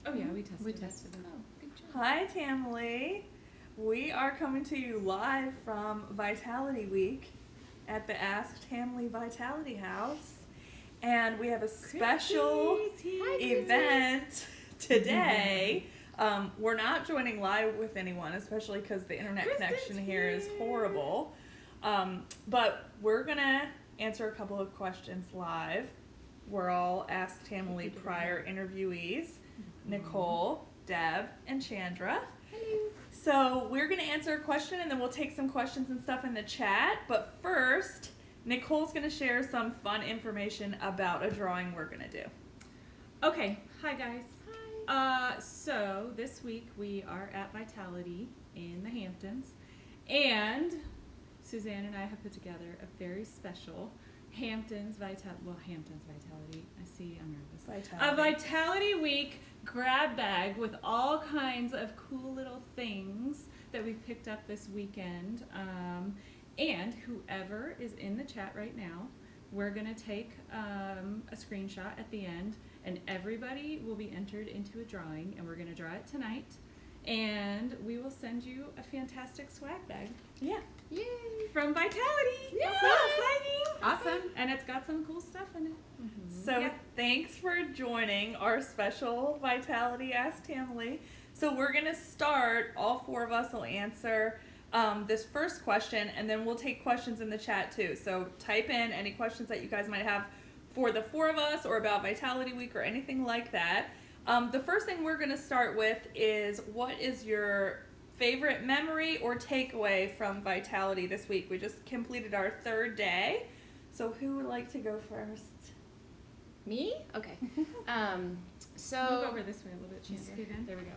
Oh yeah, we tested it. Oh, good job. Hi, Tamily. We are coming to you live from Vitality Week at the Ask Tamily Vitality House. And we have a special event today. We're not joining live with anyone, especially because the internet connection here is horrible. But we're going to answer a couple of questions live. We're all Ask Tamily prior interviewees. Nicole, Deb, and Chandra. Hello. So we're going to answer a question and then we'll take some questions and stuff in the chat. But first, Nicole's going to share some fun information about a drawing we're going to do. Okay, hi guys. Hi. So this week we are at Vitality in the Hamptons, and Suzanne and I have put together a very special Hamptons Vitality. I see I'm nervous. A Vitality Week grab bag with all kinds of cool little things that we've picked up this weekend. And whoever is in the chat right now, we're going to take a screenshot at the end, and everybody will be entered into a drawing, and we're going to draw it tonight. And we will send you a fantastic swag bag. Yeah. Yay. From Vitality. Yay. So exciting. Awesome. And it's got some cool stuff in it. So thanks for joining our special Vitality Ask Tamily. So we're going to start, all four of us will answer this first question, and then we'll take questions in the chat too. So type in any questions that you guys might have for the four of us or about Vitality Week or anything like that. The first thing we're going to start with is, what is your favorite memory or takeaway from Vitality this week? We just completed our third day. So who would like to go first? Me? Okay. So move over this way a little bit, Chandra. There we go.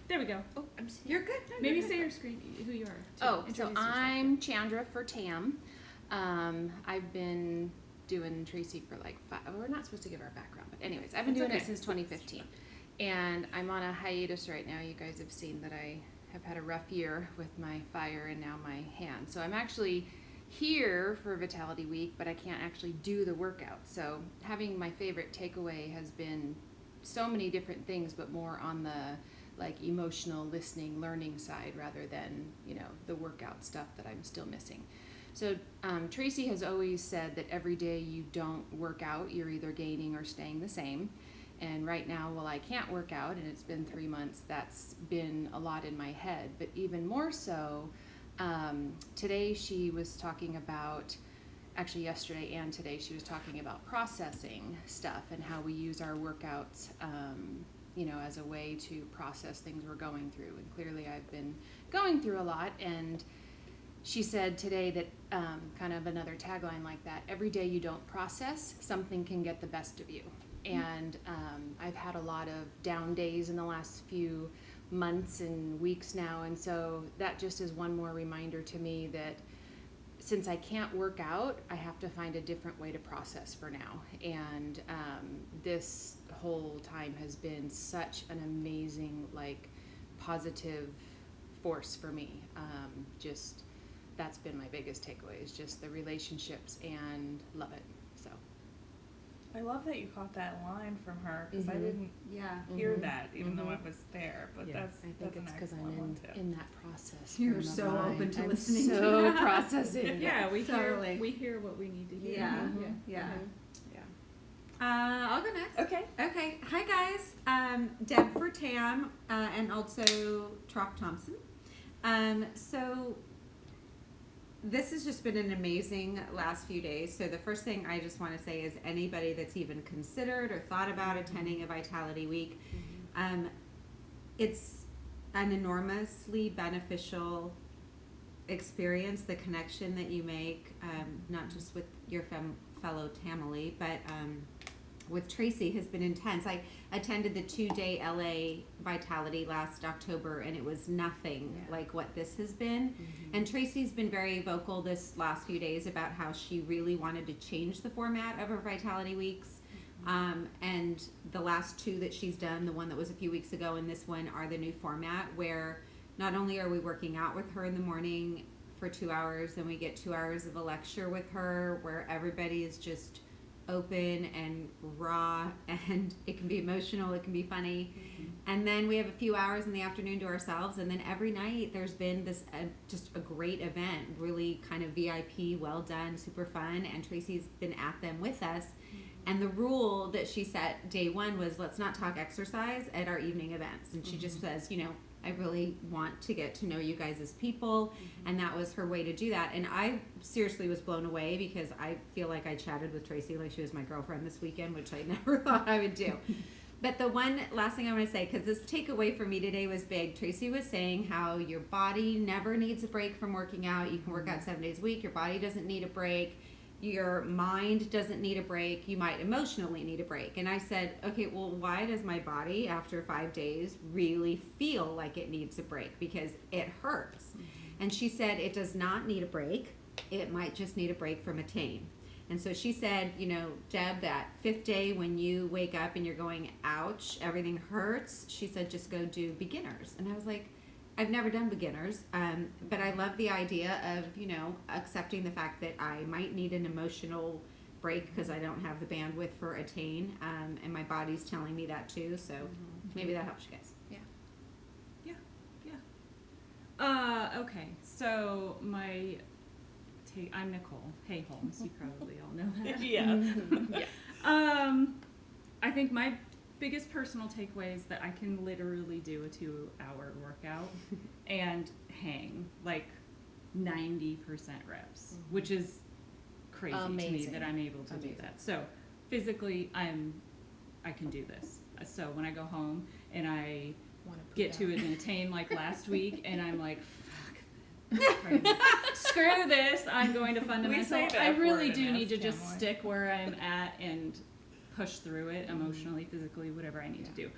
There we go. Oh, I'm sorry. You're good. Maybe say your screen, who you are. Oh, so I'm Chandra for Tam. I've been doing Tracy for like 5. We're not supposed to give our background, but anyways, I've been doing it since 2015, and I'm on a hiatus right now. You guys have seen that I have had a rough year with my fire and now my hand. So I'm actually here for Vitality Week, but I can't actually do the workout. So having my favorite takeaway has been so many different things, but more on the like emotional listening, learning side rather than, the workout stuff that I'm still missing. So Tracy has always said that every day you don't work out, you're either gaining or staying the same. And right now, while I can't work out, and it's been 3 months, that's been a lot in my head. But even more so, today she was talking about, actually yesterday and today, she was talking about processing stuff and how we use our workouts, as a way to process things we're going through. And clearly I've been going through a lot. And she said today that kind of another tagline like that, every day you don't process, something can get the best of you. And I've had a lot of down days in the last few months and weeks now, and so that just is one more reminder to me that since I can't work out, I have to find a different way to process for now. And this whole time has been such an amazing, positive force for me. Just that's been my biggest takeaway, is just the relationships, and love it. So I love that you caught that line from her, because I didn't hear that, even though I was there. But that's I think that's it's because an I'm excellent one too. in that process. You're so open to I'm listening to so that. processing. Yeah, we Totally. hear what we need to hear. Yeah. Yeah. I'll go next. Okay. Okay. Hi guys. Deb for Tam, and also Trop Thompson. So this has just been an amazing last few days. So the first thing I just want to say is, anybody that's even considered or thought about attending a Vitality Week, it's an enormously beneficial experience, the connection that you make, not just with your fellow Tamily, but with Tracy has been intense. I attended the 2-day LA Vitality last October, and it was nothing like what this has been. And Tracy's been very vocal this last few days about how she really wanted to change the format of her Vitality Weeks. And the last 2 that she's done, the one that was a few weeks ago and this one, are the new format, where not only are we working out with her in the morning for 2 hours, then we get 2 hours of a lecture with her where everybody is just open and raw, and it can be emotional, it can be funny. And then we have a few hours in the afternoon to ourselves. And then every night there's been this just a great event, really kind of VIP, well done, super fun. And Tracy's been at them with us. And the rule that she set day one was, let's not talk exercise at our evening events. And she just says, you know, I really want to get to know you guys as people. And that was her way to do that. And I seriously was blown away because I feel like I chatted with Tracy like she was my girlfriend this weekend, which I never thought I would do. But the one last thing I want to say, because this takeaway for me today was big. Tracy was saying how your body never needs a break from working out. You can work out 7 days a week. Your body doesn't need a break. Your mind doesn't need a break. You might emotionally need a break. And I said, okay, well, why does my body after 5 days really feel like it needs a break? Because it hurts. And she said it does not need a break. It might just need a break from Attain. And so she said, you know, Deb, that 5th day when you wake up and you're going, ouch, everything hurts, she said, just go do beginners. And I was like, I've never done beginners, but I love the idea of, you know, accepting the fact that I might need an emotional break because I don't have the bandwidth for Attain, and my body's telling me that too, so maybe that helps you guys. Okay, so I'm Nicole. Hey, Holmes, you probably all know that. Yeah. I think my biggest personal takeaway is that I can literally do a 2-hour workout and hang like 90% reps, which is crazy to me that I'm able to do that. So physically, I can do this. So when I go home and I get to an Attain like last week, and I'm like, screw this, I'm going to fundamental. I really do need to just stick where I'm at and push through it emotionally, physically, whatever I need to do.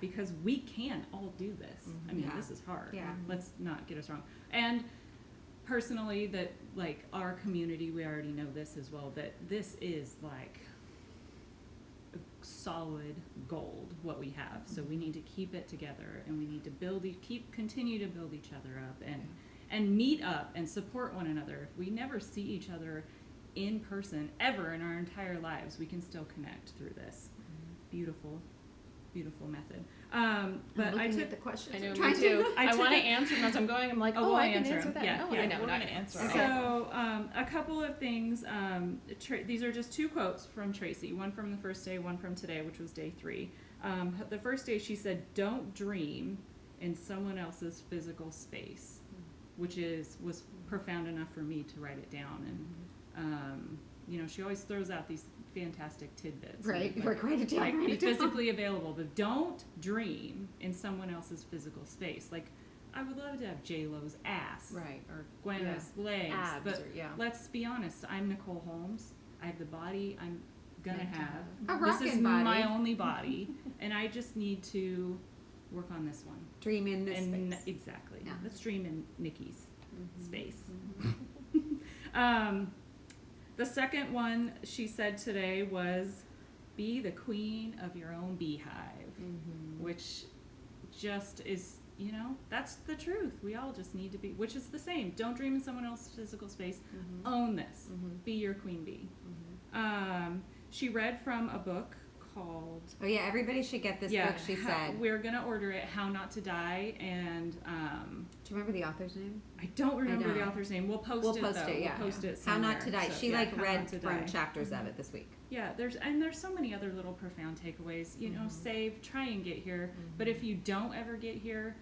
Because we can all do this. I mean, this is hard. Let's not get us wrong. And personally, that like our community, we already know this as well, that this is like solid gold what we have, so we need to keep it together, and we need to continue to build each other up and meet up and support one another. If we never see each other in person ever in our entire lives, we can still connect through this beautiful method. But I took the questions. I know, me too. I want to answer them as I'm going. I'm like, we'll I can answer that. Yeah, I know. We're going to answer. So a couple of things. These are just 2 quotes from Tracy. One from the first day, one from today, which was day 3. The first day she said, "Don't dream in someone else's physical space," which was profound enough for me to write it down. And you know, she always throws out these fantastic tidbits. Right, like, write it down. Like, be physically available, but don't dream in someone else's physical space. Like, I would love to have J-Lo's ass, Right. or Gwyneth's legs, Abs, but or, let's be honest. I'm Nicole Holmes. I have the body I'm gonna have. A This is rockin' body. my only body, and I just need to work on this one. Dream in this And space. exactly. Yeah. Let's dream in Nikki's space. The second one she said today was, be the queen of your own beehive, which just is, you know, that's the truth. We all just need to be, which is the same. Don't dream in someone else's physical space. Own this. Be your queen bee. She read from a book called... Oh yeah, everybody should get this book, she said. We're going to order it, How Not to Die, and... do you remember the author's name? I don't remember the author's name. We'll post it, though. Yeah. We'll post it How somewhere. Not to Die. So, She How read Not to from Die. chapters of it this week. Yeah, there's so many other little profound takeaways. You know, save, try and get here. But if you don't ever get here,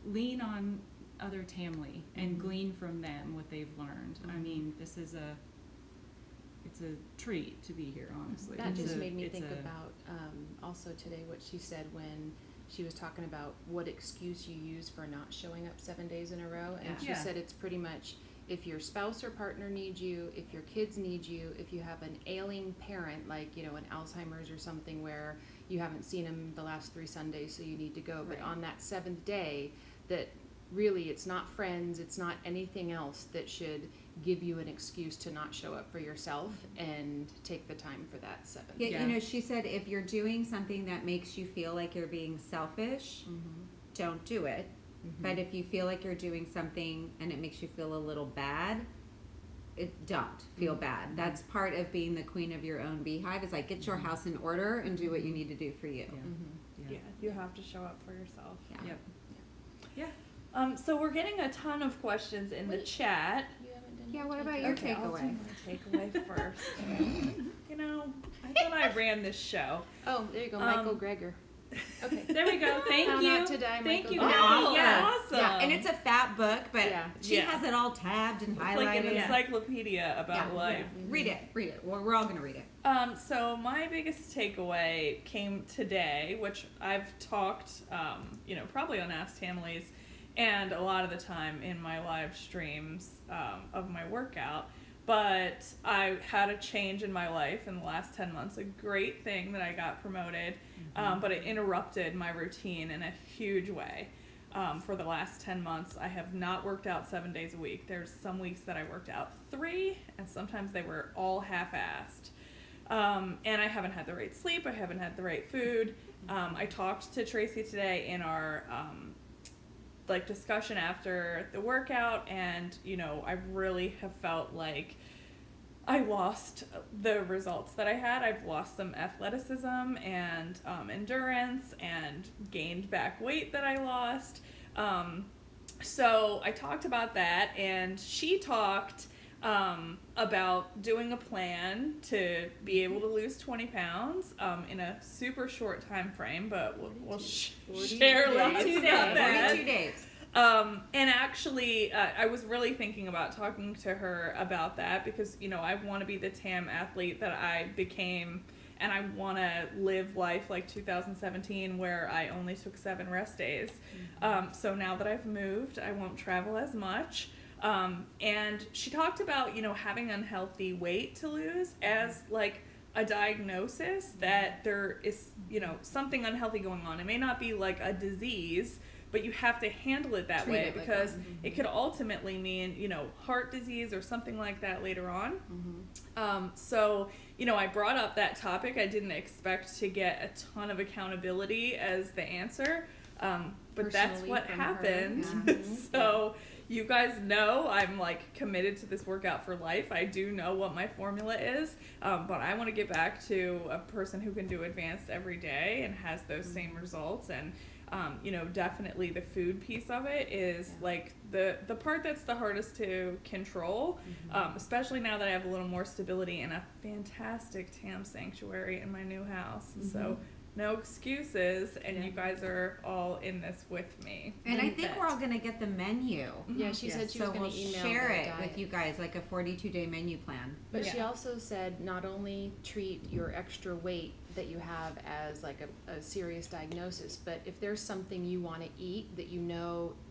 lean on other Tamily and glean from them what they've learned. I mean, it's a treat to be here, honestly. That just made me think about also today what she said when she was talking about what excuse you use for not showing up 7 days in a row. And she said it's pretty much if your spouse or partner needs you, if your kids need you, if you have an ailing parent, like, you know, an Alzheimer's or something where you haven't seen them the last 3 Sundays, so you need to go. But on that 7th day, that really it's not friends, it's not anything else that should give you an excuse to not show up for yourself, and take the time for that 7th. Yeah, you know, she said if you're doing something that makes you feel like you're being selfish, don't do it. But if you feel like you're doing something and it makes you feel a little bad, don't feel bad. That's part of being the queen of your own beehive, is like, get your house in order and do what you need to do for you. Yeah, you have to show up for yourself. Yeah. Yep. So we're getting a ton of questions in the chat. You haven't done Yeah, your what about takeaway. your Okay, I'll do takeaway? my takeaway first. You know, I thought I ran this show. Oh, there you go, Michael Greger. Okay. There we go. Thank How you. Not to Die, Thank Michael you. Greger. Oh, Yeah. awesome. Yeah, and it's a fat book, but she Yeah. has it all tabbed and It's highlighted. like an encyclopedia about life. Read it. We're all gonna read it. So my biggest takeaway came today, which I've talked, probably on Ask Tamily's and a lot of the time in my live streams of my workout. But I had a change in my life in the last 10 months, a great thing that I got promoted, but it interrupted my routine in a huge way. For the last 10 months, I have not worked out 7 days a week. There's some weeks that I worked out 3, and sometimes they were all half-assed. And I haven't had the right sleep. I haven't had the right food. I talked to Tracy today in our discussion after the workout, and I really have felt like I lost the results that I had. I've lost some athleticism and endurance, and gained back weight that I lost. So I talked about that, and she talked about doing a plan to be able to lose 20 pounds in a super short time frame, but we'll share lots about that. 42 days. And actually, I was really thinking about talking to her about that because, I want to be the TAM athlete that I became, and I want to live life like 2017 where I only took 7 rest days. So now that I've moved, I won't travel as much. And she talked about, having unhealthy weight to lose as like a diagnosis that there is, something unhealthy going on. It may not be like a disease, but you have to handle it that way because it could ultimately mean, heart disease or something like that later on. So, I brought up that topic. I didn't expect to get a ton of accountability as the answer, but that's what happened. So you guys know I'm like committed to this workout for life. I do know what my formula is, but I want to get back to a person who can do advanced every day and has those same results. And definitely the food piece of it is like the part that's the hardest to control, especially now that I have a little more stability and a fantastic TAM sanctuary in my new house. So no excuses, and you guys are all in this with me. And I think we're all going to get the menu. Yeah, she said she was going to email share it diet with you guys, like a 42-day menu plan. But she also said not only treat your extra weight that you have as like a serious diagnosis, but if there's something you want to eat that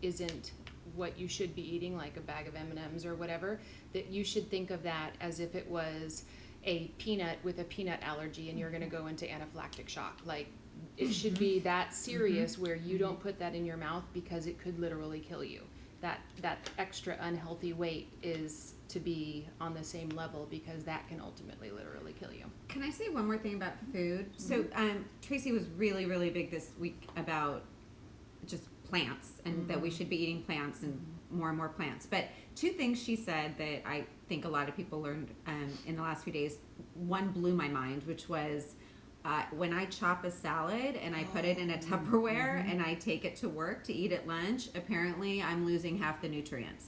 isn't what you should be eating, like a bag of M&Ms or whatever, that you should think of that as if it was a peanut with a peanut allergy and you're going to go into anaphylactic shock. Like, it should be that serious where you don't put that in your mouth because it could literally kill you. That extra unhealthy weight is to be on the same level because that can ultimately literally kill you. Can I say one more thing about food? So Tracy was really, really big this week about just plants and that we should be eating plants and more plants. But 2 things she said that I think a lot of people learned in the last few days. One blew my mind, which was when I chop a salad and I put it in a Tupperware and I take it to work to eat at lunch, apparently I'm losing half the nutrients.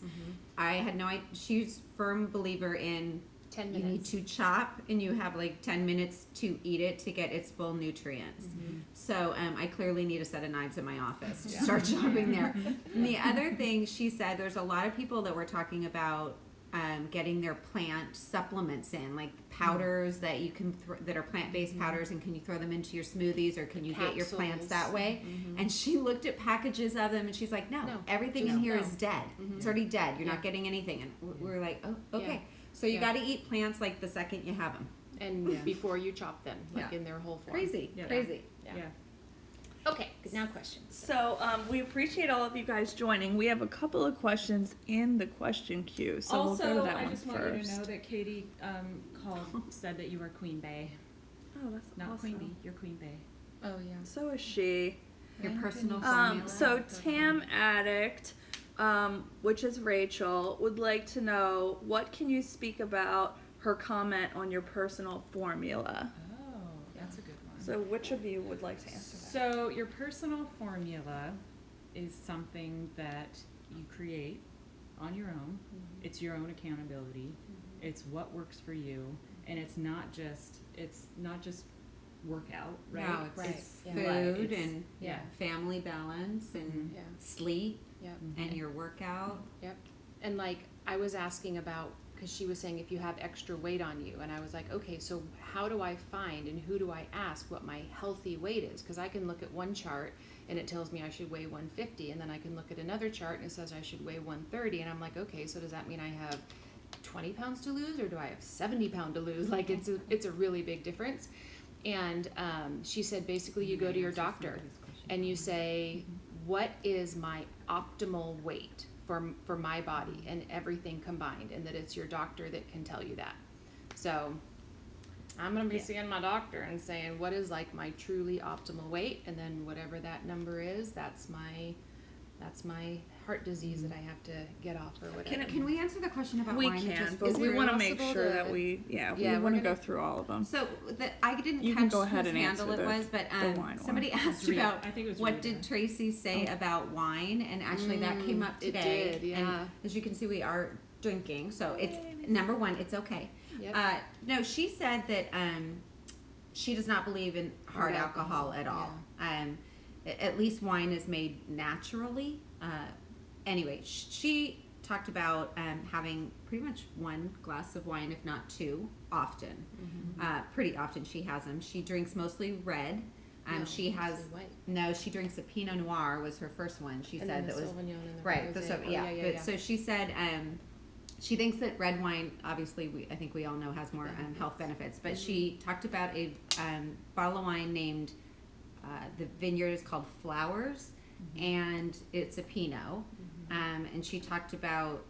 I had no idea. She's a firm believer in 10 you need to chop and you have like 10 minutes to eat it to get its full nutrients. So I clearly need a set of knives in my office to start chopping there. And the other thing she said, there's a lot of people that were talking about getting their plant supplements in, like powders that you can that are plant-based powders, and can you throw them into your smoothies, or can you get your plants that way? And she looked at packages of them and she's like, no, everything in here is dead. It's already dead. You're not getting anything. And we were like, oh, okay. So you got to eat plants like the second you have them. And before you chop them, like in their whole form. Crazy. Yeah. Okay, now questions. So we appreciate all of you guys joining. We have a couple of questions in the question queue, so Also, we'll go to that I one just first. want you to know that Katie said that you were Queen Bee. Oh, that's Not awesome. Queen Bee, you're Queen Bee. Oh, yeah. So is she. Your personal formula. So Tam Addict which is Rachel, would like to know, what can you speak about her comment on your personal formula? Oh, that's a good one. So which of you would like to answer that? So your personal formula is something that you create on your own. It's your own accountability. It's what works for you, and it's not just workout, right? No, it's Right. food It's- and Yeah. family balance and Yeah. sleep Yep. and your workout. Yep. And like I was asking about, because she was saying if you have extra weight on you, and I was like, okay, so how do I find and who do I ask what my healthy weight is? Because I can look at one chart and it tells me I should weigh 150, and then I can look at another chart and it says I should weigh 130, and I'm like, okay, so does that mean I have 20 pounds to lose, or do I have 70 pounds to lose? Like it's a really big difference. And she said basically you go to your doctor and you say, what is my optimal weight for my body and everything combined, and that it's your doctor that can tell you that. So I'm going to be seeing my doctor and saying what is like my truly optimal weight, and then whatever that number is, that's my heart disease that I have to get off or whatever. Can we answer the question about We wine? that can, just but is we it want to make possible sure to- that we Yeah, want we're to gonna- go through all of them. So I didn't You catch can go ahead whose and handle answer it the- was, but the wine somebody one. asked Rita. about I think it was what Rita. did Tracy say about wine, and actually that came up it today. did, yeah. And as you can see, we are drinking, so it's number one. It's okay. Yep. No, she said that she does not believe in hard alcohol at all. At least wine is made naturally. Anyway, she talked about having pretty much one glass of wine, if not two, often. Pretty often she has them. She drinks mostly red. No, She has mostly white. no. She drinks a Pinot Noir was her first one. She And said then the that was Sauvignon and the right. Rosé. But so she said she thinks that red wine, obviously, I think we all know has more health benefits. But she talked about a bottle of wine named the vineyard is called Flowers, and it's a Pinot. And she talked about,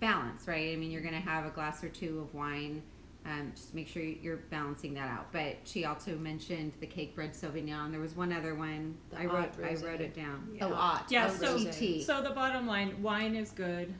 balance, right? I mean, you're going to have a glass or two of wine. Just make sure you're balancing that out. But she also mentioned the cake bread Sauvignon. There was one other one. The I wrote Rosé. it down. Yeah. Oh, Ott. Yeah, OCT. so the bottom line, wine is good,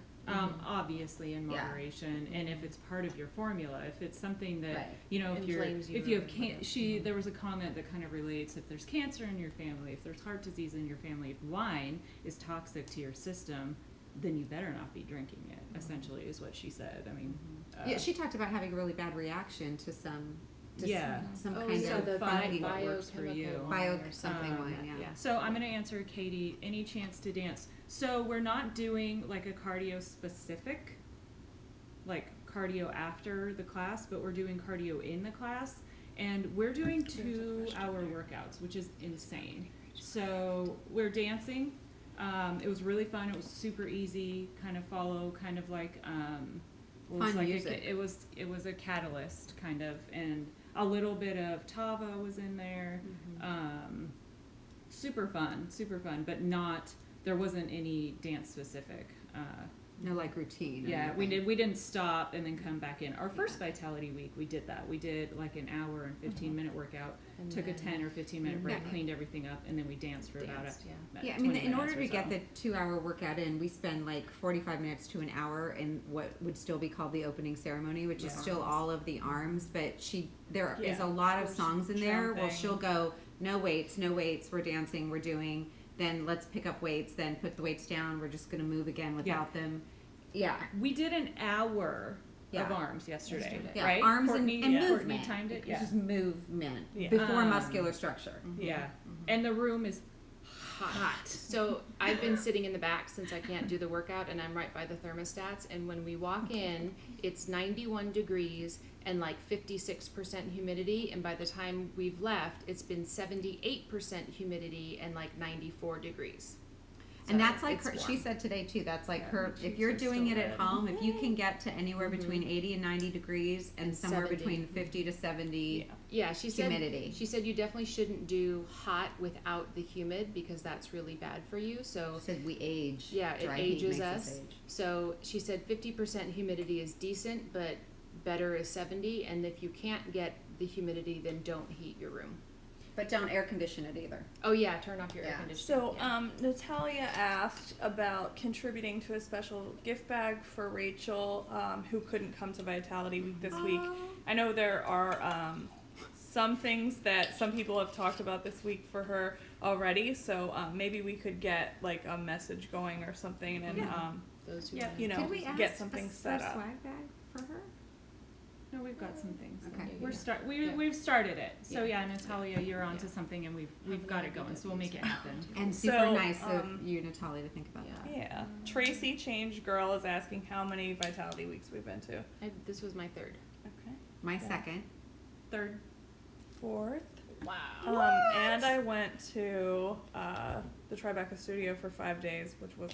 obviously in Yeah. moderation, and if it's part of your formula, if it's something that Right. Inflames you if you have or whatever. there was a comment that kind of relates, if there's cancer in your family, if there's heart disease in your family, if wine is toxic to your system, then you better not be drinking it. Essentially, is what she said. I mean, Yeah, she talked about having a really bad reaction to some. Yeah. Some Oh, kind yeah, of the funky what works for you. biochemical bio wine or something Um, wine. Yeah. So I'm going to answer Katie, any chance to dance? So we're not doing like a cardio specific, like cardio after the class, but we're doing cardio in the class. And we're doing 2-hour workouts, which is insane. So we're dancing. It was really fun. It was super easy, kind of follow, kind of like, it was Fun like music. it was a catalyst kind of, and a little bit of Tava was in there. Super fun, but there wasn't any dance specific. No, like routine. or Yeah, anything. we didn't stop and then come back in. Our first Vitality Week, we did that. We did like an hour and 15-minute workout, And took a then 10 or 15-minute break, Yeah. cleaned everything up, and then we danced for danced, about Yeah, I mean, 20 in order minutes to or get so. the 2-hour workout in, we spend like 45 minutes to an hour in what would still be called the opening ceremony, which is Yeah. still all of the arms. But there is Yeah. a lot of Or songs in there. Well, jumping. she'll go, no weights, we're dancing, we're doing. Then let's pick up weights. Then put the weights down. We're just gonna move again without them. Yeah. We did an hour Yeah. of arms yesterday, Yeah, right? arms Courtney, and Courtney movement. timed it. It's Yeah, just movement Yeah. before Um, muscular structure. yeah. And the room is hot. So I've been sitting in the back since I can't do the workout, and I'm right by the thermostats, and when we walk in, it's 91 degrees and like 56% humidity, and by the time we've left, it's been 78% humidity and like 94 degrees. And So that's like it's her, she warm. said today too, that's like Yeah, her, my if cheeks you're are doing it still at red. home, if you can get to anywhere between 80 and 90 degrees and And somewhere 70. between 50 to 70 Yeah, she said. humidity. She said you definitely shouldn't do hot without the humid because that's really bad for you. So She said we age. yeah, it Dry heat ages makes us. age. So she said 50% humidity is decent, but better is 70. And if you can't get the humidity, then don't heat your room. But don't air condition it either. Oh yeah, turn off your air Yeah. conditioner. So, yeah. Natalia asked about contributing to a special gift bag for Rachel, who couldn't come to Vitality Week this week. I know there are some things that some people have talked about this week for her already, so maybe we could get like a message going or something, and Those who Yeah. want you know, Did we ask get something set for up. swag bag for her? No, we've got some things. Okay. Yeah. We've started it. So Yeah. yeah, Natalia, you're onto Yeah. something, and we've got it going. So we'll make it happen. And super So, nice of you, Natalia, to think about Yeah. that. Yeah. Tracy Change Girl is asking how many Vitality Weeks we've been to. This was my third. Okay. My Yeah. second. Third. Fourth. Wow. And I went to the Tribeca studio for 5 days, which was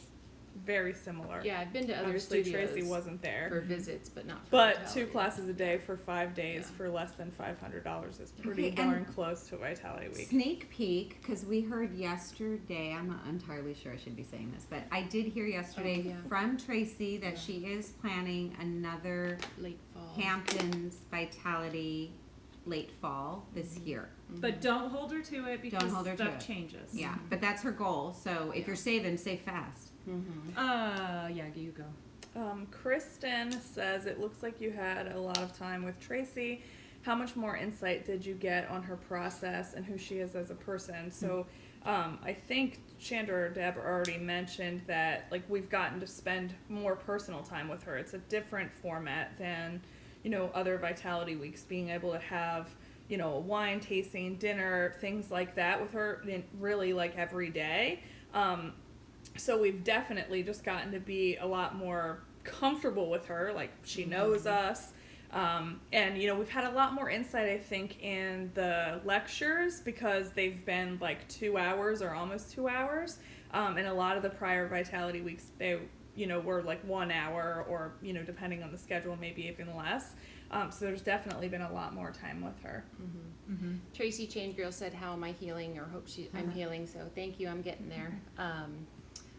very similar. Yeah, I've been to other Obviously, studios Tracy wasn't there. for visits, but not for But Vitality. 2 classes a day for 5 days Yeah. for less than $500 is pretty Okay, and darn close to Vitality Week. Sneak peek, because we heard yesterday, I'm not entirely sure I should be saying this, but I did hear yesterday Oh, yeah. from Tracy that Yeah. she is planning another Late fall. Hamptons Vitality late fall this year. But don't hold her to it because hold her to stuff it. changes. Yeah, but that's her goal. So if Yeah. you're saving, save fast. Mm-hmm. Yeah, you go. Kristen says it looks like you had a lot of time with Tracy. How much more insight did you get on her process and who she is as a person? So I think Chandra or Deb already mentioned that like we've gotten to spend more personal time with her. It's a different format than, you know, other Vitality Weeks, being able to have, you know, a wine tasting, dinner, things like that with her really like every day. So we've definitely just gotten to be a lot more comfortable with her. Like she knows us. And, you know, we've had a lot more insight, I think, in the lectures because they've been like 2 hours or almost 2 hours. And a lot of the prior Vitality Weeks, they, you know, were like 1 hour or, you know, depending on the schedule, maybe even less. So there's definitely been a lot more time with her. Mm-hmm. Mm-hmm. Tracy Change Girl said, "How am I healing?" Or hope I'm healing. So thank you. I'm getting there.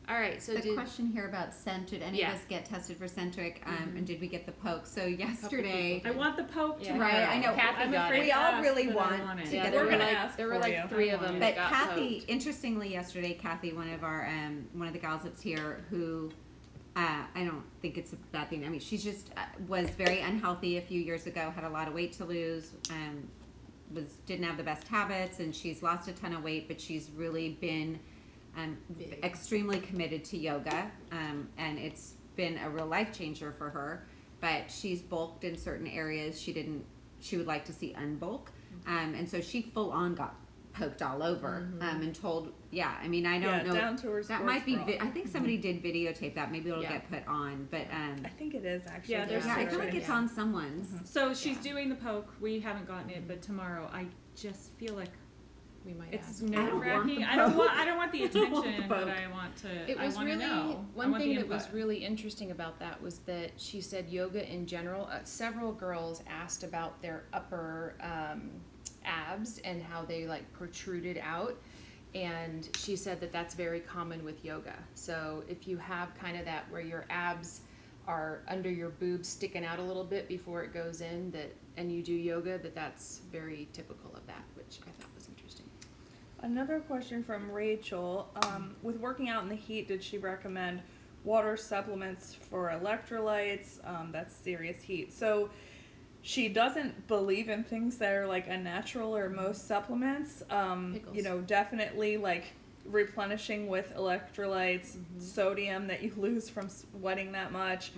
All right. So The question here about scent, did any Yeah. of us get tested for Centric? Mhm. And did we get the poke? So yesterday, I want the Pope Yeah. tomorrow. Right, I know. Kathy I'm got afraid it. We to all ask, really but I want want it. to yeah, get there it. were We're gonna like ask there were for like you. 3 of I want them it. that But got Kathy, poked. interestingly, yesterday, Kathy, one of our one of the gals that's here, who I don't think it's a bad thing. I mean, she's just was very unhealthy a few years ago, had a lot of weight to lose, didn't have the best habits, and she's lost a ton of weight. But she's really been Big. extremely committed to yoga, and it's been a real life changer for her. But she's bulked in certain areas she would like to see unbulk, and so she full on got poked all over, and told, I mean, I don't know, down to her that sports might be, bra. I think somebody did videotape that, maybe it'll Yeah. get put on, but I think it is actually. Yeah, there's yeah, I feel Sarah, like it's yeah. on someone's. So she's Yeah. doing the Poke. We haven't gotten it, but tomorrow I just feel like We might it's ask. nerve wracking. the I don't Poke. want the I don't want the attention, but Poke. I want to. It I was want to really know. I one want thing the that was input. really interesting about that was that she said yoga in general. Several girls asked about their upper abs and how they like protruded out, and she said that that's very common with yoga. So if you have kind of that where your abs are under your boobs sticking out a little bit before it goes in, and you do yoga, that's very typical of that, which I thought was interesting. Another question from Rachel. With working out in the heat, did she recommend water supplements for electrolytes? That's serious heat. So she doesn't believe in things that are like unnatural or most supplements. Pickles. You know, definitely like replenishing with electrolytes, sodium that you lose from sweating that much.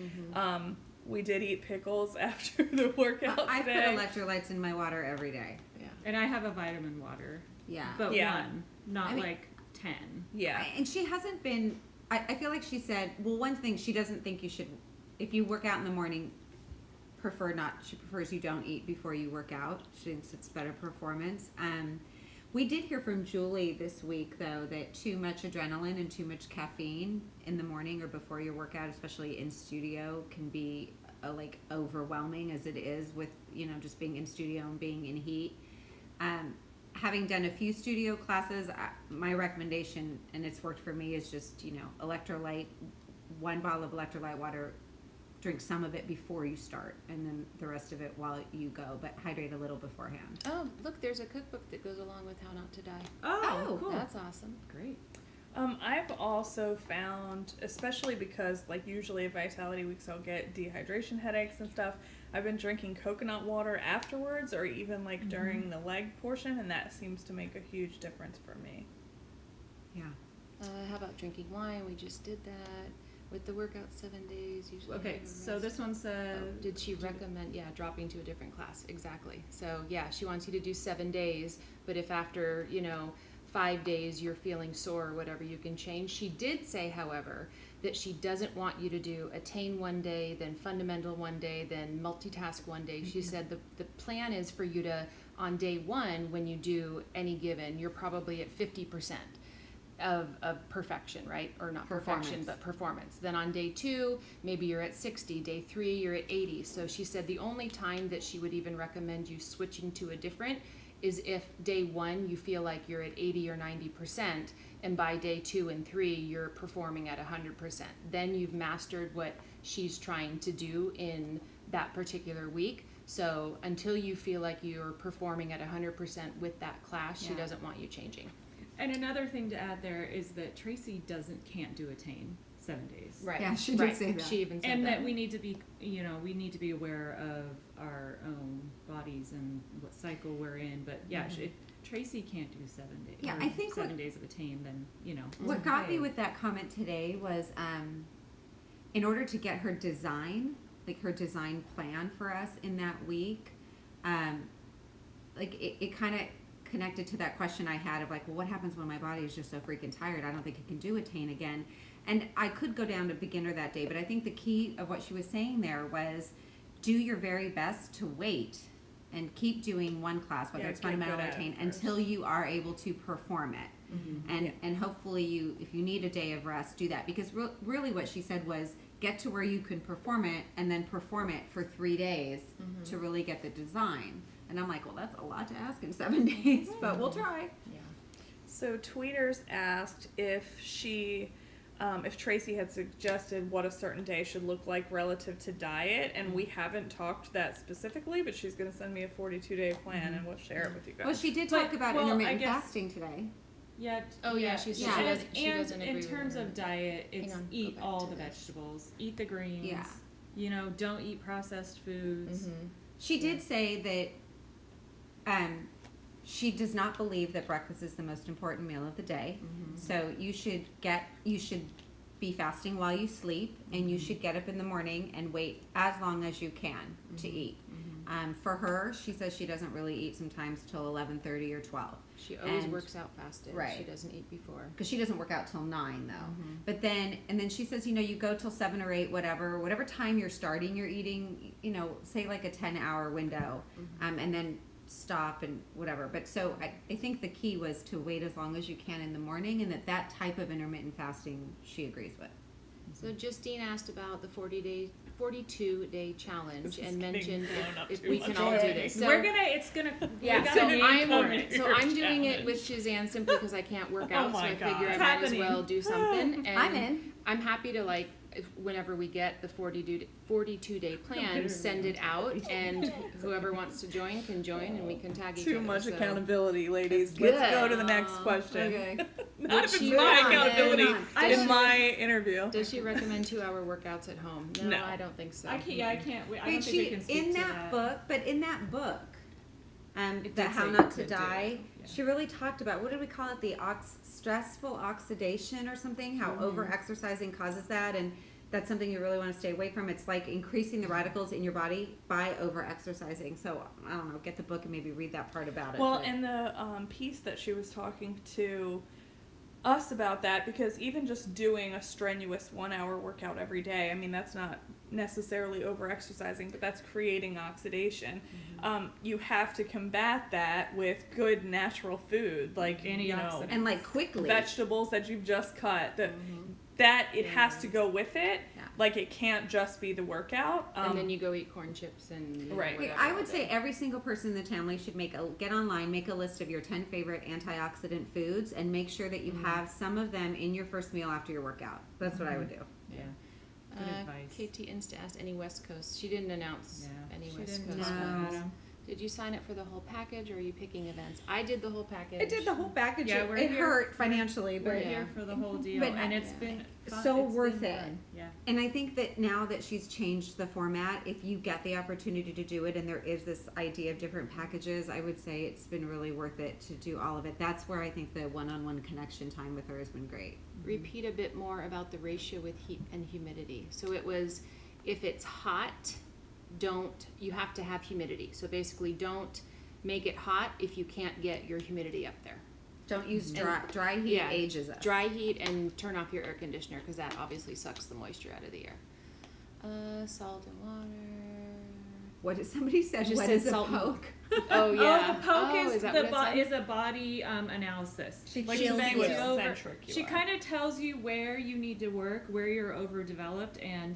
We did eat pickles after the workout I put today. electrolytes in my water every day. Yeah. And I have a vitamin water, Yeah. but Yeah. one, not I mean- like 10. Yeah. And she hasn't been, I feel like she said, well, one thing, she doesn't think you should, if you work out in the morning, she prefers you don't eat before you work out. She thinks it's better performance. We did hear from Julie this week, though, that too much adrenaline and too much caffeine in the morning or before your workout, especially in studio, can be like overwhelming as it is with, you know, just being in studio and being in heat. Having done a few studio classes, my recommendation, and it's worked for me, is just, you know, electrolyte, 1 bottle of electrolyte water drink some of it before you start, and then the rest of it while you go, but hydrate a little beforehand. Oh, look, there's a cookbook that goes along with How Not to Die. Oh, cool. That's awesome. Great. I've also found, especially because like usually at Vitality Weeks I'll get dehydration headaches and stuff, I've been drinking coconut water afterwards or even like during the leg portion, and that seems to make a huge difference for me. Yeah. How about drinking wine? We just did that. With the workout 7 days, usually. Okay, so this one says... did she recommend, dropping to a different class? Exactly. So, yeah, she wants you to do 7 days, but if after, 5 days you're feeling sore or whatever, you can change. She did say, however, that she doesn't want you to do Attain one day, then Fundamental one day, then Multitask one day. She said the plan is for you to, on day 1, when you do any given, you're probably at 50%. Of perfection, right? Or not perfection, but performance. Then on day 2, maybe you're at 60. Day 3, you're at 80. So she said the only time that she would even recommend you switching to a different is if day 1 you feel like you're at 80 or 90%, and by day 2 and 3 you're performing at 100%. Then you've mastered what she's trying to do in that particular week. So until you feel like you're performing at 100% with that class, she doesn't want you changing. And another thing to add there is that Tracy can't do Attain 7 days. Right. Yeah, she did say that. She even said And that. that we need to be aware of our own bodies and what cycle we're in. But yeah, if Tracy can't do 7 days, Yeah, I think 7 days of Attain, then What got me with that comment today was, in order to get her design plan for us in that week, it kind of connected to that question I had of like, well, what happens when my body is just so freaking tired? I don't think I can do Attain again. And I could go down to beginner that day, but I think the key of what she was saying there was do your very best to wait and keep doing one class, whether it's Fundamental or Attain, until you are able to perform it. And hopefully if you need a day of rest, do that. Because really what she said was get to where you can perform it and then perform it for 3 days to really get the design. And I'm like, well, that's a lot to ask in 7 days, but we'll try. Yeah. So Tweeters asked if Tracy had suggested what a certain day should look like relative to diet, and we haven't talked that specifically, but she's going to send me a 42-day plan, and we'll share it with you guys. Well, she did talk about intermittent fasting today. Yeah. Oh, yeah, she doesn't And agree in with terms her. of diet, it's eat go back all to the this. vegetables, eat the greens. Yeah. Don't eat processed foods. She did say that she does not believe that breakfast is the most important meal of the day. So you should be fasting while you sleep, and you should get up in the morning and wait as long as you can to eat. For her, she says she doesn't really eat sometimes till 11:30 or 12. She always works out fasted. Right. She doesn't eat before. Because she doesn't work out till 9 though. But then she says, you go till 7 or 8, whatever time you're starting, you're eating, say like a 10-hour window, and then stop and whatever. But so I think the key was to wait as long as you can in the morning, and that type of intermittent fasting she agrees with. So Justine asked about the 42-day challenge and mentioned if we can much all do already. this. So, I'm doing it with Suzanne simply because I can't work out, so I figure I might as well do something. And I'm in. I'm happy to whenever we get the 42-day plan, send it out, and whoever wants to join can join, and we can tag each other. Too much So accountability, ladies. Good. Let's go to the next question. Okay. Not if Would it's she my recommend- accountability in my interview. Does she recommend 2-hour workouts at home? No. I don't think so. I can't. I don't Wait, think we can speak in to that book, It the did How say Not you to could do Die, it, yeah. she really talked about, what did we call it, the stressful oxidation or something, how over-exercising causes that, and that's something you really want to stay away from. It's like increasing the radicals in your body by over-exercising. So, I don't know, get the book and maybe read that part about it. Well, and the piece that she was talking to us about that, because even just doing a strenuous 1-hour workout every day, I mean, that's not necessarily over-exercising, but that's creating oxidation. You have to combat that with good natural food, like, Antioxidants. and like quickly. vegetables that you've just cut. That it has to go with it. Yeah. Like, it can't just be the workout. And then you go eat corn chips and Right. whatever I all would day. say every single person in the family should get online, make a list of your 10 favorite antioxidant foods, and make sure that you have some of them in your first meal after your workout. That's what I would do. Yeah. Good advice. KT Insta asked any West Coast. She didn't announce any She West didn't Coast know ones. about 'em. Did you sign up for the whole package, or are you picking events? I did the whole package. I did the whole package. Yeah, we're it here- hurt financially, We're but here for the whole deal, But- and it's Yeah. been fun. so It's worth been it. fun. Yeah. And I think that now that she's changed the format, if you get the opportunity to do it and there is this idea of different packages, I would say it's been really worth it to do all of it. That's where I think the one-on-one connection time with her has been great. Repeat a bit more about the ratio with heat and humidity. So it was, if it's hot, you have to have humidity. So basically don't make it hot if you can't get your humidity up there. Don't use dry heat Yeah, ages us. Dry heat, and turn off your air conditioner because that obviously sucks the moisture out of the air. Salt and water. What did somebody said? Just What said is a salt and- poke? Oh yeah. Oh, the poke is that what it said? is a body analysis. She Like, feels bangs you. you over. Centric you She are. kind of tells you where you need to work, where you're overdeveloped, and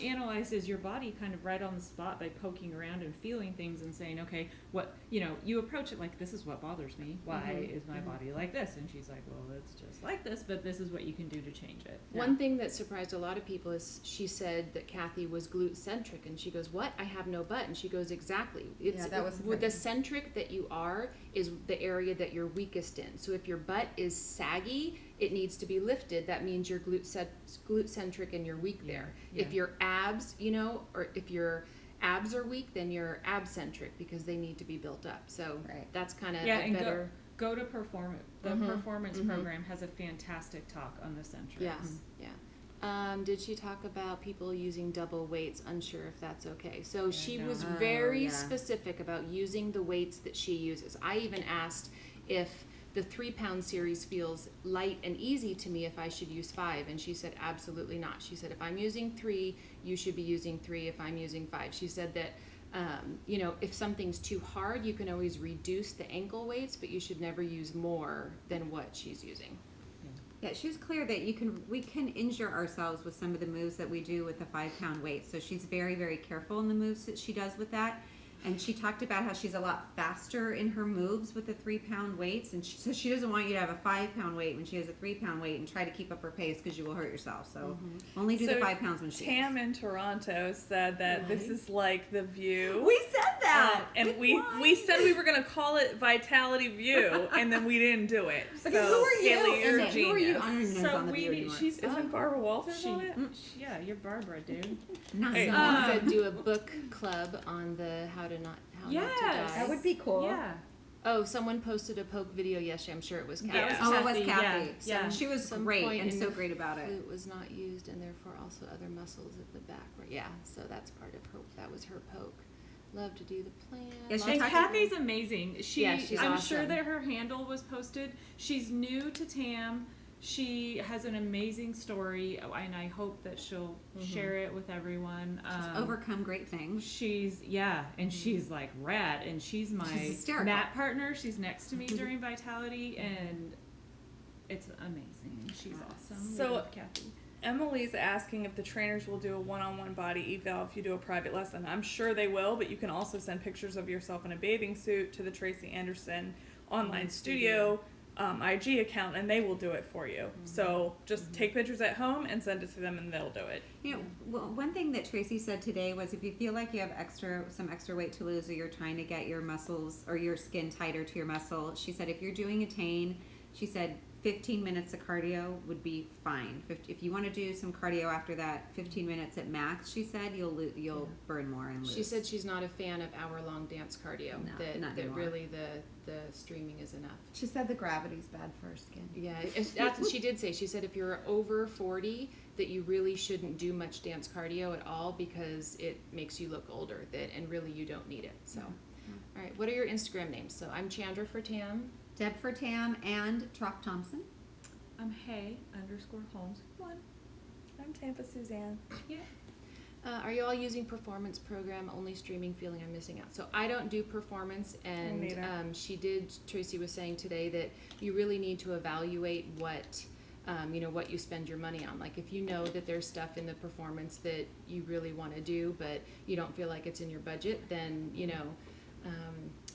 analyzes your body kind of right on the spot by poking around and feeling things and saying, okay, what, you approach it like, this is what bothers me. Why is my body like this? And she's like, well, it's just like this, but this is what you can do to change it. One thing that surprised a lot of people is she said that Kathy was glute-centric, and she goes, what? I have no butt. And she goes, exactly. It's, that was with the centric that you are is the area that you're weakest in. So if your butt is saggy, it needs to be lifted. That means you're glute-centric and you're weak there. Yeah. If your abs, or if your abs are weak, then you're abcentric because they need to be built up. So Right. that's kind of Yeah, a and better... go to performance. The performance program has a fantastic talk on the centrics. Yes, yeah. Did she talk about people using double weights? Unsure if that's okay. So she no. was Oh, very yeah. specific about using the weights that she uses. I even asked if the 3-pound series feels light and easy to me if I should use 5, and she said absolutely not. She said if I'm using 3, you should be using 3 if I'm using 5. She said that if something's too hard, you can always reduce the ankle weights, but you should never use more than what she's using. Yeah, she was clear that we can injure ourselves with some of the moves that we do with the 5-pound weight. So she's very, very careful in the moves that she does with that. And she talked about how she's a lot faster in her moves with the 3-pound weights. And she says she doesn't want you to have a 5-pound weight when she has a 3-pound weight and try to keep up her pace because you will hurt yourself. So only do the 5 pounds when she Tam is. in Toronto said that this Right. is like the View. We said that! And With we wine. said we were going to call it Vitality View, and then we didn't do it. Okay, So, who are you? Haley, you're a Who are you? genius. I don't even know who's on the View anymore. Isn't Barbara Walters on it? Yeah, you're Barbara, dude. Not Hey, Someone said do a book club on the how not to Yes. die. that would be cool. Yeah. Oh, someone posted a poke video yesterday. I'm sure it was Kathy. That was Oh, it was Kathy, Kathy. yeah. She was Some great point and in so the great about it. Glute was not used, and therefore also other muscles at the back. Yeah, so that's part of her. That was her poke. Love to do the plan. Yeah, she Lots And of- Kathy's amazing. She's I'm awesome. sure that her handle was posted. She's new to Tam. She has an amazing story, and I hope that she'll share it with everyone. She's overcome great things. She's she's like rad, and she's my She's hysterical. mat partner. She's next to me during Vitality, and it's amazing. She's awesome. We So- love Kathy. Emily's asking if the trainers will do a one-on-one body eval if you do a private lesson. I'm sure they will, but you can also send pictures of yourself in a bathing suit to the Tracy Anderson online studio IG account, and they will do it for you. So just take pictures at home and send it to them, and they'll do it. You know, one thing that Tracy said today was if you feel like you have some extra weight to lose, or you're trying to get your muscles or your skin tighter to your muscle, she said if you're doing a Attain, she said 15 minutes of cardio would be fine. If you want to do some cardio after that, 15 minutes at max, she said you'll burn more and lose. She said she's not a fan of hour-long dance cardio. No, that not that anymore. really the streaming is enough. She said the gravity's bad for her skin. Yeah, that's what she did say. She said if you're over 40, that you really shouldn't do much dance cardio at all because it makes you look older. And really you don't need it. So, all right. What are your Instagram names? So I'm Chandra for Tam. Deb for Tam and Trop Thompson. I'm Hey_Holmes 1. I'm Tampa Suzanne. Yeah. Are you all using performance program only streaming? Feeling I'm missing out. So I don't do performance, and neither. Tracy was saying today that you really need to evaluate what you spend your money on. Like if you know that there's stuff in the performance that you really want to do, but you don't feel like it's in your budget, then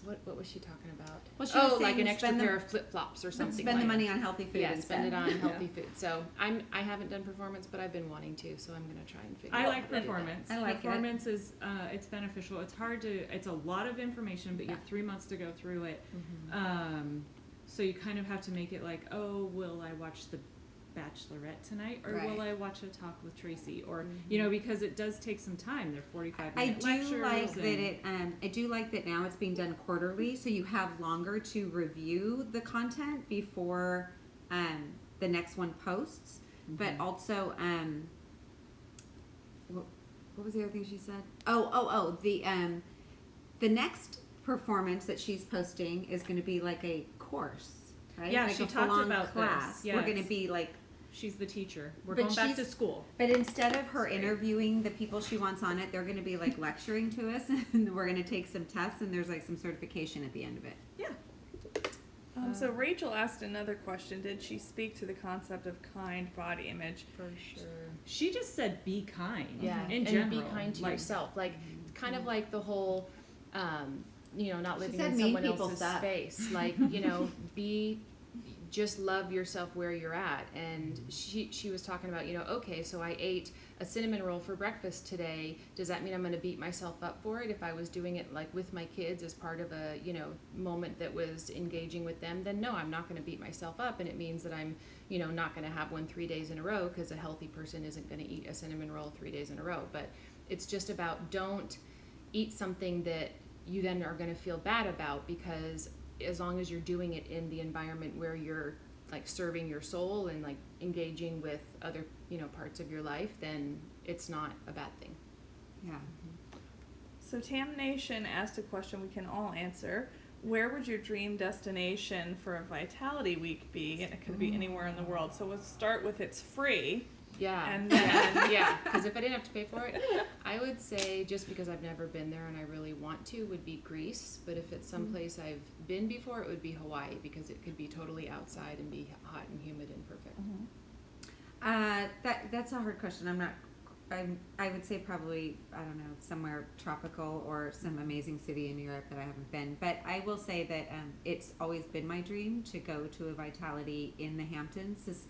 what was she talking about? Well, she was like saying an extra spend pair of flip flops or something. Spend the money on healthy food. Yeah, instead. spend it on healthy food. So I haven't done performance, but I've been wanting to. So I'm gonna try and figure. I out like how to do that. performance. I like performance is it's beneficial. It's hard to. It's a lot of information, but you have 3 months to go through it. So you kind of have to make it like, oh, will I watch The Bachelorette tonight, or will I watch a talk with Tracy, or you know, because it does take some time. They're 45-minute lectures. I do like that now it's being done quarterly, so you have longer to review the content before the next one posts. But also, what was the other thing she said? The next performance that she's posting is going to be like a course, right? Yeah, like she a talked full-on about class. this. Yes. We're going to be like. She's the teacher. We're But going back to school. But instead of her interviewing the people she wants on it, they're going to be like lecturing to us, and we're going to take some tests, and there's like some certification at the end of it. Yeah. So Rachel asked another question. Did she speak to the concept of kind body image? For sure. She just said be kind. Yeah, In and general, be kind to yourself. Like, kind of like the whole, not living said in mean someone people else's suck. space. Like, just love yourself where you're at. And she was talking about, okay, so I ate a cinnamon roll for breakfast today. Does that mean I'm going to beat myself up for it? If I was doing it like with my kids as part of a, moment that was engaging with them, then no, I'm not going to beat myself up. And it means that I'm, not going to have one 3 days in a row, because a healthy person isn't going to eat a cinnamon roll 3 days in a row. But it's just about, don't eat something that you then are going to feel bad about, because as long as you're doing it in the environment where you're like serving your soul and like engaging with other parts of your life, then it's not a bad thing. Yeah. So Tam Nation asked a question we can all answer. Where would your dream destination for a Vitality Week be? And it could be anywhere in the world. So we'll start with it's free. Yeah. And then because if I didn't have to pay for it, I would say, just because I've never been there and I really want to, would be Greece. But if it's someplace I've been before, it would be Hawaii, because it could be totally outside and be hot and humid and perfect. That's a hard question. I would say probably, I don't know, somewhere tropical or some amazing city in Europe that I haven't been. But I will say that it's always been my dream to go to a Vitality in the Hamptons.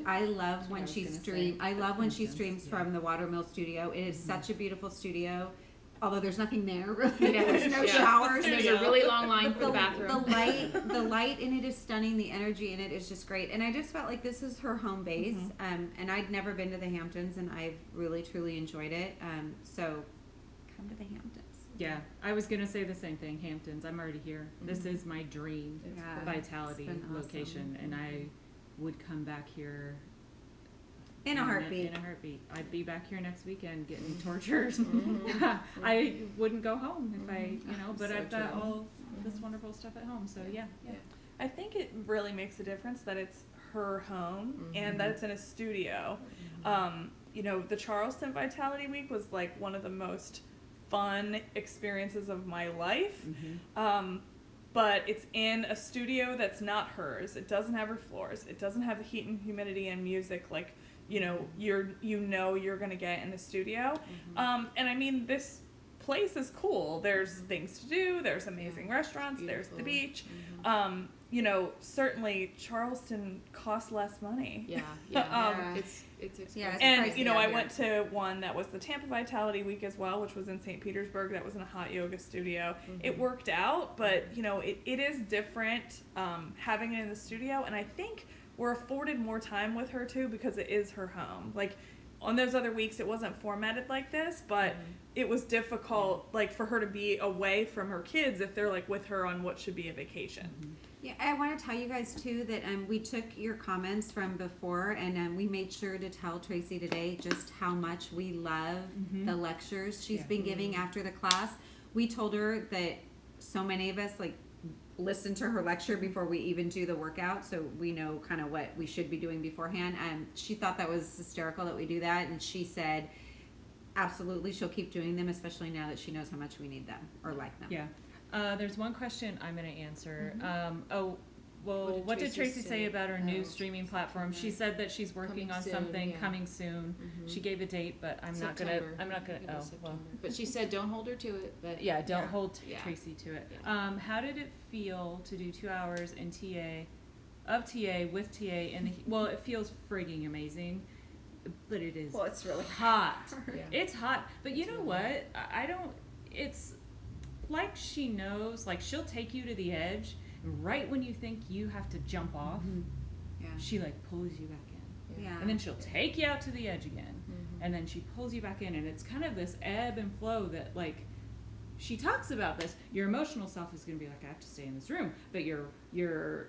I love when she streams. I love when she streams from the Watermill studio. It is such a beautiful studio. Although there's nothing there, really. There's no showers. There's a really long line for the bathroom. The light in it is stunning. The energy in it is just great. And I just felt like this is her home base. And I'd never been to the Hamptons, and I've really, truly enjoyed it. So come to the Hamptons. Yeah, I was going to say the same thing, Hamptons. I'm already here. This is my dream Vitality location, and I would come back here in a heartbeat. In a heartbeat. I'd be back here next weekend getting tortured. I wouldn't go home if but I've got all this wonderful stuff at home. So yeah. I think it really makes a difference that it's her home and that it's in a studio. The Charleston Vitality Week was like one of the most fun experiences of my life. But it's in a studio that's not hers. It doesn't have her floors. It doesn't have the heat and humidity and music like you're gonna get in a studio. And I mean, this place is cool. There's things to do. There's amazing restaurants. There's the beach. Certainly Charleston costs less money. It's expensive. And I went to one that was the Tampa Vitality Week as well, which was in St. Petersburg. That was in a hot yoga studio. It worked out, but it is different having it in the studio, and I think we're afforded more time with her too, because it is her home. Like on those other weeks, it wasn't formatted like this, but it was difficult, like for her to be away from her kids if they're like with her on what should be a vacation. Yeah, I want to tell you guys too that we took your comments from before, and we made sure to tell Tracy today just how much we love the lectures she's been giving after the class. We told her that so many of us listen to her lecture before we even do the workout, so we know kind of what we should be doing beforehand. And she thought that was hysterical that we do that, and she said absolutely she'll keep doing them, especially now that she knows how much we need them or like them. Yeah. There's one question I'm going to answer. well, what did Tracy say about her new streaming platform? Okay. She said that she's working Coming on soon, coming yeah. coming soon. Mhm. She gave a date, but I'm not September. gonna. I think it was Oh, well. September. But she said don't hold her to it. But Yeah, don't Yeah. hold Yeah. Tracy to it. Yeah. How did it feel to do 2 hours in TA with TA in the? Well, it feels frigging amazing, but it is. Well, it's really hot. Yeah. It's hot, but you know Too. what? I don't. It's like she knows. Like she'll take you to the edge, and right when you think you have to jump off, Yeah. she like pulls you back in, Yeah. and then she'll take you out to the edge again, Mhm. and then she pulls you back in, and it's kind of this ebb and flow that like. She talks about this. Your emotional self is going to be like, I have to stay in this room, but your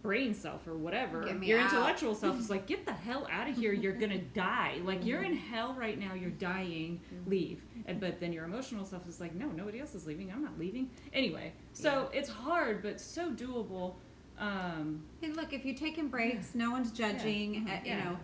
brain self or whatever, Get me your out. intellectual self is like, get the hell out of here. You're gonna die. Like you're in hell right now. You're dying. Leave. But then your emotional self is like, no, nobody else is leaving. I'm not leaving. Anyway, so it's hard, but so doable. Hey, look, if you're taking breaks, no one's judging. Yeah. You know,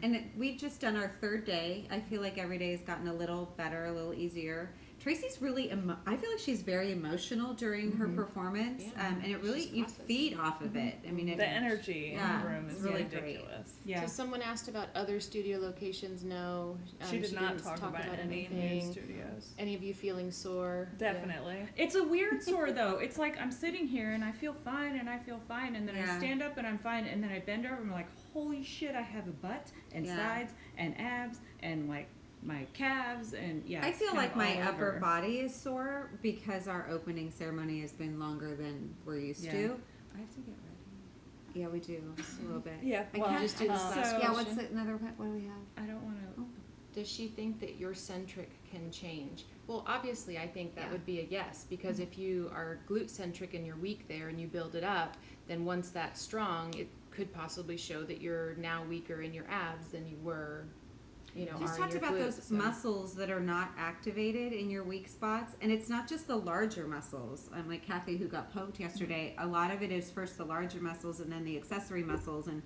and we've just done our 3rd day. I feel like every day has gotten a little better, a little easier. Tracy's really, I feel like she's very emotional during her performance, Yeah. and it really, She's you processing. feed off of it. I mean, the energy Yeah, in the room it's is really great. ridiculous. Yeah. So someone asked about other studio locations. No, She did not didn't talk about any new anything. studios. Any of you feeling sore? Definitely. It's a weird sore though. It's like I'm sitting here and I feel fine and then Yeah. I stand up and I'm fine, and then I bend over and I'm like, holy shit, I have a butt and Yeah. sides and abs and like my calves and yeah. I it's feel kind like of my all upper over. body is sore because our opening ceremony has been longer than we're used Yeah. to. I have to get ready. Yeah, we do a little bit. Yeah. I Well, can't just do this last so- Yeah, question. what's another? What do we have? I don't want to. Does she think that your centric can change? Well, obviously, I think that Yeah. would be a yes, because if you are glute centric and you're weak there and you build it up, then once that's strong, it could possibly show that you're now weaker in your abs than you were, you know, She's are in talked your about glutes, those so- muscles that are not activated in your weak spots, and it's not just the larger muscles. Like Kathy, who got poked yesterday, a lot of it is first the larger muscles and then the accessory muscles, and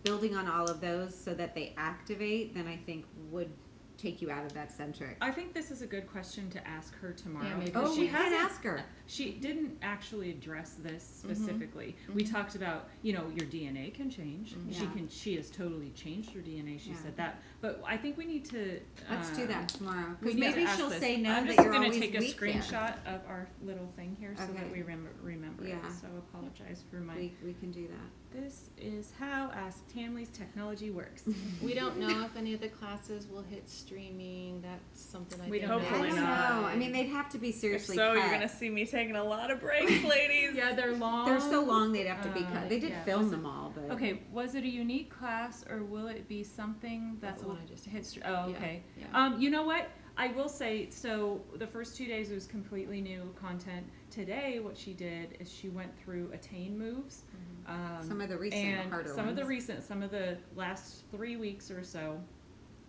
building on all of those so that they activate, then I think would take you out of that centric. I think this is a good question to ask her tomorrow. Yeah, maybe. because Oh, she we can hasn't- ask her. She didn't actually address this specifically. We talked about, you know, your DNA can change. Yeah. She has totally changed her DNA. She Yeah. said that. But I think we need to Let's do that tomorrow. we Because need to maybe ask she'll this. say no, I'm that just you're gonna always take a weak there. screenshot of our little thing here so that Okay. we remember Yeah. it. So apologize for my. We can do that. This is how Ask Tamly's technology works. We don't know if any of the classes will hit streaming. That's something I We think don't I know. Hopefully don't not. know. I mean, they'd have to be If seriously so, cut. you're gonna see me taking a lot of breaks, ladies. Yeah, they're long. They're so long they'd have to be cut. They did yeah. film them all, but Okay, was it a unique class or will it be something that That's the will one I just hit? Oh, Yeah, okay. yeah. You know what? I will say, so the first 2 days was completely new content. Today, what she did is she went through Attain moves. some of the recent and harder some ones. some of the last 3 weeks or so,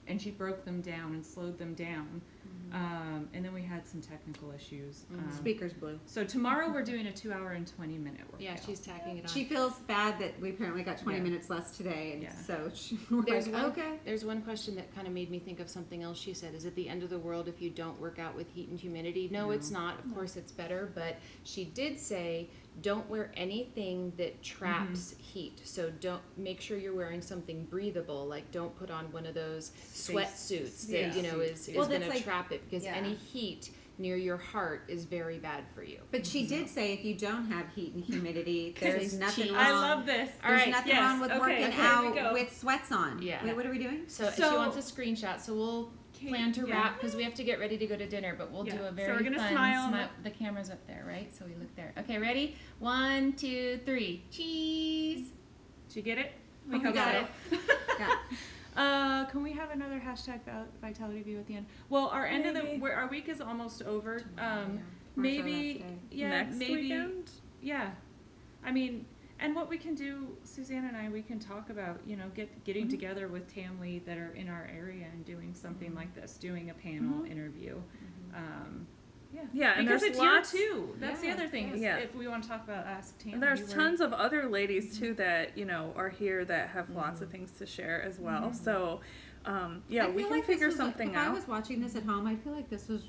and she broke them down and slowed them down. And then we had some technical issues. Speakers blew. So tomorrow we're doing a 2 hour and 20-minute workout. Yeah, she's tacking it on. She feels bad that we apparently got 20 Yeah. minutes less today, and Yeah. so we're There's like, one, okay. There's one question that kind of made me think of something else she said. Is it the end of the world if you don't work out with heat and humidity? No, it's not. Of course, it's better. But she did say don't wear anything that traps heat. So don't make sure you're wearing something breathable. Like don't put on one of those sweatsuits that you know is Well, going that's to like- trap it, because yeah. any heat near your heart is very bad for you. But she did say if you don't have heat and humidity, there's nothing cheese. wrong. I love this. All There's right, nothing yes, wrong with okay, working okay, here we go. out with sweats on. Yeah. Wait, what are we doing? So, she So- wants a screenshot. So we'll plan to yeah. wrap because we have to get ready to go to dinner. But we'll Yeah. do a So very we're gonna fun smile. The camera's up there, right? So we look there. Okay, ready? 1, 2, 3. Cheese. Did you get it? We hope got so. Yeah. Can we have another hashtag Vitality View at the end? Well, our end of Maybe. our week is almost over. Tomorrow's our Maybe, last day. yeah, Next maybe, weekend? yeah. I mean, and what we can do, Suzanne and I, we can talk about, you know, getting together with Tamily that are in our area and doing something like this, doing a panel interview. Yeah, Yeah, and because there's it's lots- year 2. That's the Yeah, other thing. Is yeah. if we want to talk about Ask Tamily, And there's we're- tons of other ladies too that are here that have lots of things to share as well. So, I yeah, feel we can like figure this was, something if out. I was watching this at home, I feel like this was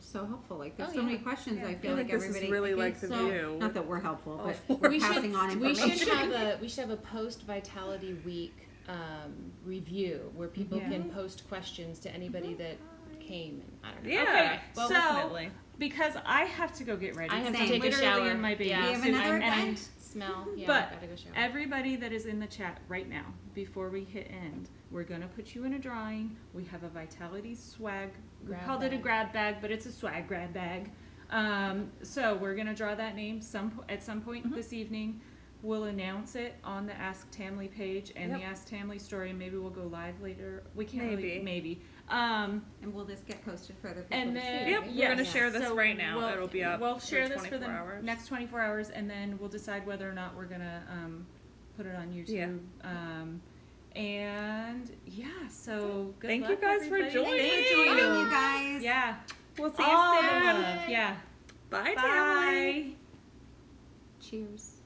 so helpful. Like there's Oh, so yeah. many questions. Yeah. I I feel feel like this everybody. is really I like feel the so, view. Not that we're helpful, Oh, but we're We passing on we information. should have a post Vitality Week review where people Yeah. can post questions to anybody that came. And I don't know. Yeah. Okay, Well, so definitely. because I have to go get ready. I have Same. to take a Literally shower. in my bathing Yeah. We have suit, another and event. Smell. Yeah. But gotta go shower. everybody that is in the chat right now, before we hit end, we're gonna put you in a drawing. We have a Vitality swag. We Grab called it a bag. grab bag, but it's a swag grab bag. So we're gonna draw that name at some point this evening. We'll announce it on the Ask Tamily page and the Ask Tamily story. Maybe we'll go live later. We can't maybe. And will this get posted for other people And to then see? Yep, we're gonna yes. share this So right now. It'll be up. We'll share this for 24 the hours. next 24 hours, and then we'll decide whether or not we're gonna put it on YouTube. And yeah, so good Thank luck, you guys for everybody. joining. Thanks for joining, you guys. Yeah. We'll see you All soon. the love. Yeah. Bye, Tamily. Bye. Cheers.